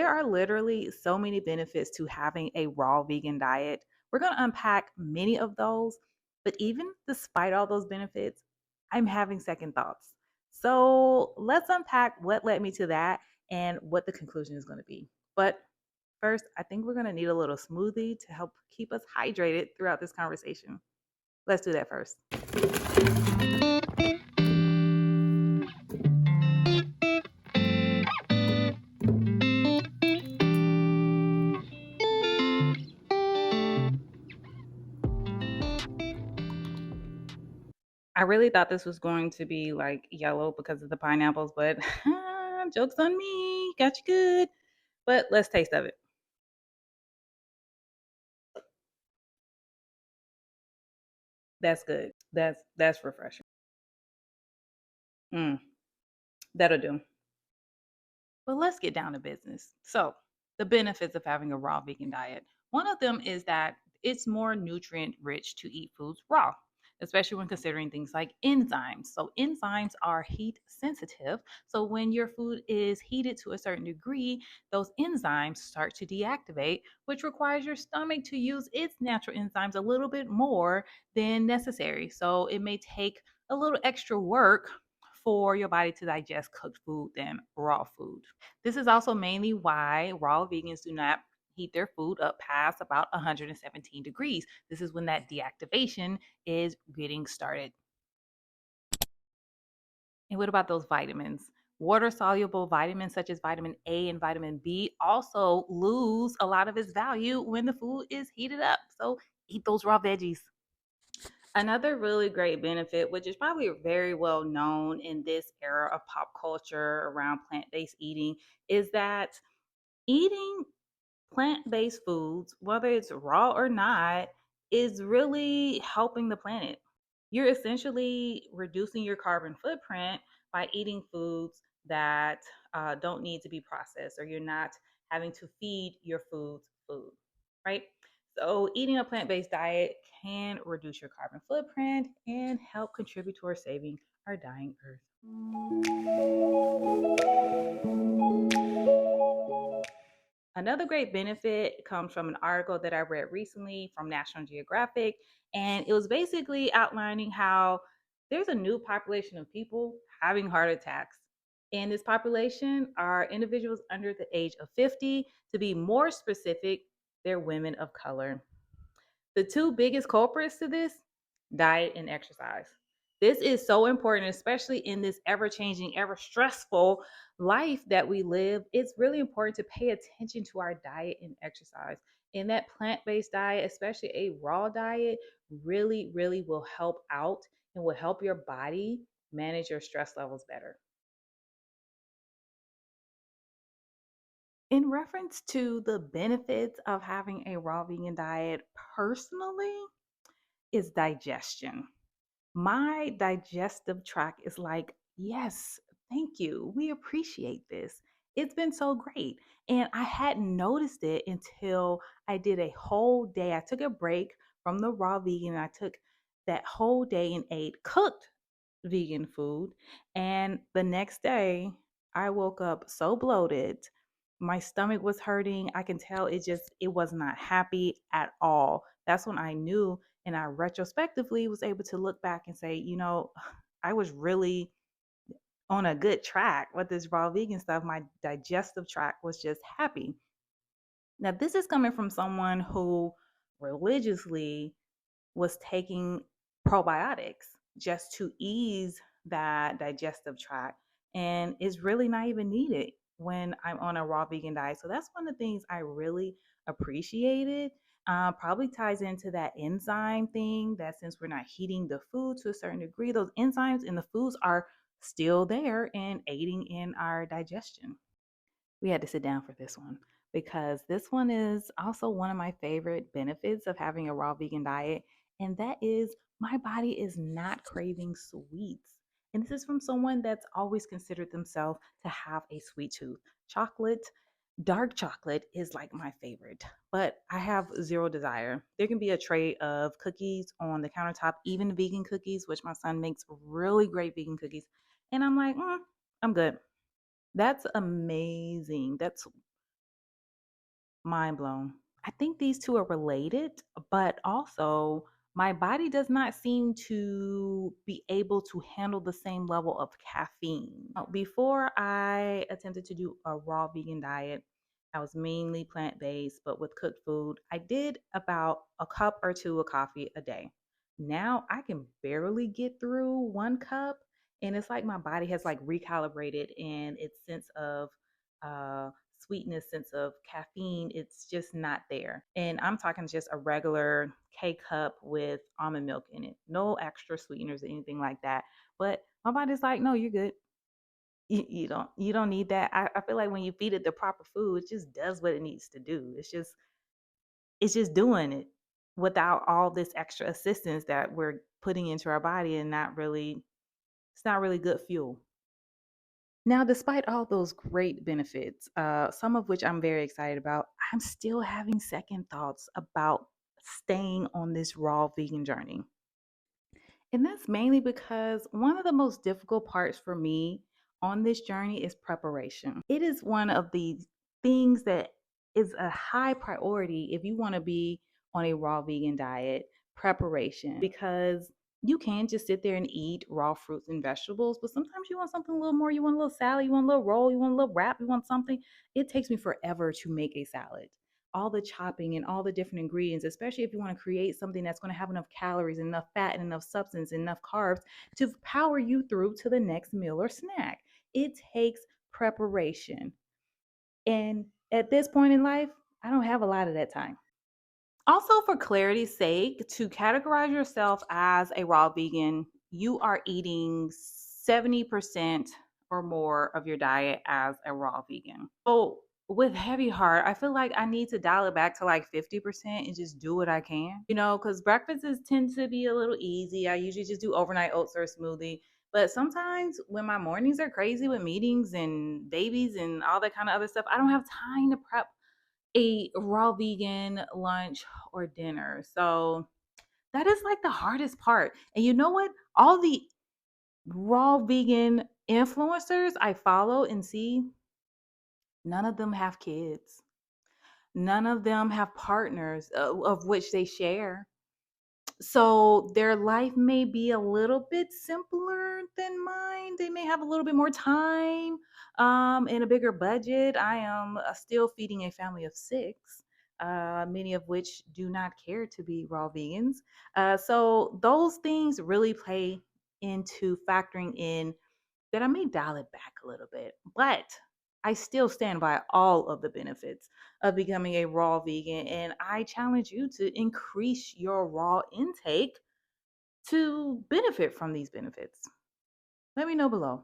There are literally so many benefits to having a raw vegan diet. We're going to unpack many of those, but even despite all those benefits, I'm having second thoughts. So let's unpack what led me to that and what the conclusion is going to be. But first, I think we're going to need a little smoothie to help keep us hydrated throughout this conversation. Let's do that first. I really thought this was going to be like yellow because of the pineapples, but joke's on me. Got you good. But let's taste of it. That's good. That's refreshing. Mm, that'll do. But let's get down to business. So, the benefits of having a raw vegan diet. One of them is that it's more nutrient rich to eat foods raw, especially when considering things like enzymes. So, enzymes are heat sensitive. So, when your food is heated to a certain degree, those enzymes start to deactivate, which requires your stomach to use its natural enzymes a little bit more than necessary. So, it may take a little extra work for your body to digest cooked food than raw food. This is also mainly why raw vegans do not heat their food up past about 117 degrees. This is when that deactivation is getting started. And what about those vitamins? Water soluble vitamins such as vitamin A and vitamin B also lose a lot of its value when the food is heated up. So eat those raw veggies. Another really great benefit, which is probably very well known in this era of pop culture around plant based eating, is that eating plant based foods, whether it's raw or not, is really helping the planet. You're essentially reducing your carbon footprint by eating foods that don't need to be processed, or you're not having to feed your foods food, right? So, eating a plant based diet can reduce your carbon footprint and help contribute towards saving our dying earth. Another great benefit comes from an article that I read recently from National Geographic, and it was basically outlining how there's a new population of people having heart attacks. And this population are individuals under the age of 50. To be more specific, they're women of color. The two biggest culprits to this: diet and exercise. This is so important, especially in this ever changing, ever stressful life that we live. It's really important to pay attention to our diet and exercise. And that plant based diet, especially a raw diet, really, really will help out and will help your body manage your stress levels better. In reference to the benefits of having a raw vegan diet, personally, is digestion. My digestive tract is like, yes, thank you. We appreciate this. It's been so great. And I hadn't noticed it until I did a whole day. I took a break from the raw vegan. I took that whole day and ate cooked vegan food. And the next day, I woke up so bloated. My stomach was hurting. I can tell it was not happy at all. That's when I knew, and I retrospectively was able to look back and say, I was really on a good track with this raw vegan stuff. My digestive tract was just happy. Now, this is coming from someone who religiously was taking probiotics just to ease that digestive tract. And it's really not even needed when I'm on a raw vegan diet. So that's one of the things I really appreciated. Probably ties into that enzyme thing, that since we're not heating the food to a certain degree, those enzymes in the foods are still there and aiding in our digestion. We had to sit down for this one because this one is also one of my favorite benefits of having a raw vegan diet, and that is my body is not craving sweets. And this is from someone that's always considered themselves to have a sweet tooth. Chocolate, dark chocolate is like my favorite, but I have zero desire. There can be a tray of cookies on the countertop, even vegan cookies, which my son makes really great vegan cookies. And I'm like, I'm good. That's amazing. That's Mind blown. I think these two are related, but also my body does not seem to be able to handle the same level of caffeine. Before I attempted to do a raw vegan diet, I was mainly plant based, but with cooked food, I did about a cup or two of coffee a day. Now I can barely get through one cup, and it's like my body has like recalibrated in its sense of uh, sweetness, sense of caffeine, it's just not there. And I'm talking just a regular K cup with almond milk in it. No extra sweeteners or anything like that. But my body's like, no, you're good. You don't need that. I feel like when you feed it the proper food, it just does what it needs to do. It's just doing it without all this extra assistance that we're putting into our body and not really it's not really good fuel. Now, despite all those great benefits, some of which I'm very excited about, I'm still having second thoughts about staying on this raw vegan journey. And that's mainly because one of the most difficult parts for me on this journey is preparation. It is one of the things that is a high priority if you want to be on a raw vegan diet, preparation, because you can just sit there and eat raw fruits and vegetables, but sometimes you want something a little more. You want a little salad, you want a little roll, you want a little wrap, you want something. It takes me forever to make a salad, all the chopping and all the different ingredients, especially if you want to create something that's going to have enough calories, enough fat, and enough substance, enough carbs to power you through to the next meal or snack. It takes preparation. And at this point in life, I don't have a lot of that time. Also, for clarity's sake, to categorize yourself as a raw vegan, you are eating 70% or more of your diet as a raw vegan. So, with heavy heart, I feel like I need to dial it back to like 50% and just do what I can, because breakfasts tend to be a little easy. I usually just do overnight oats or a smoothie. But sometimes when my mornings are crazy with meetings and babies and all that kind of other stuff, I don't have time to prep a raw vegan lunch or dinner. So that is like the hardest part. And you know what? All the raw vegan influencers I follow and see, none of them have kids. None of them have partners of which they share. So their life may be a little bit simpler than mine. They may have a little bit more time and a bigger budget. I am still feeding a family of six, many of which do not care to be raw vegans. So those things really play into factoring in that I may dial it back a little bit, but I still stand by all of the benefits of becoming a raw vegan. And I challenge you to increase your raw intake to benefit from these benefits. Let me know below.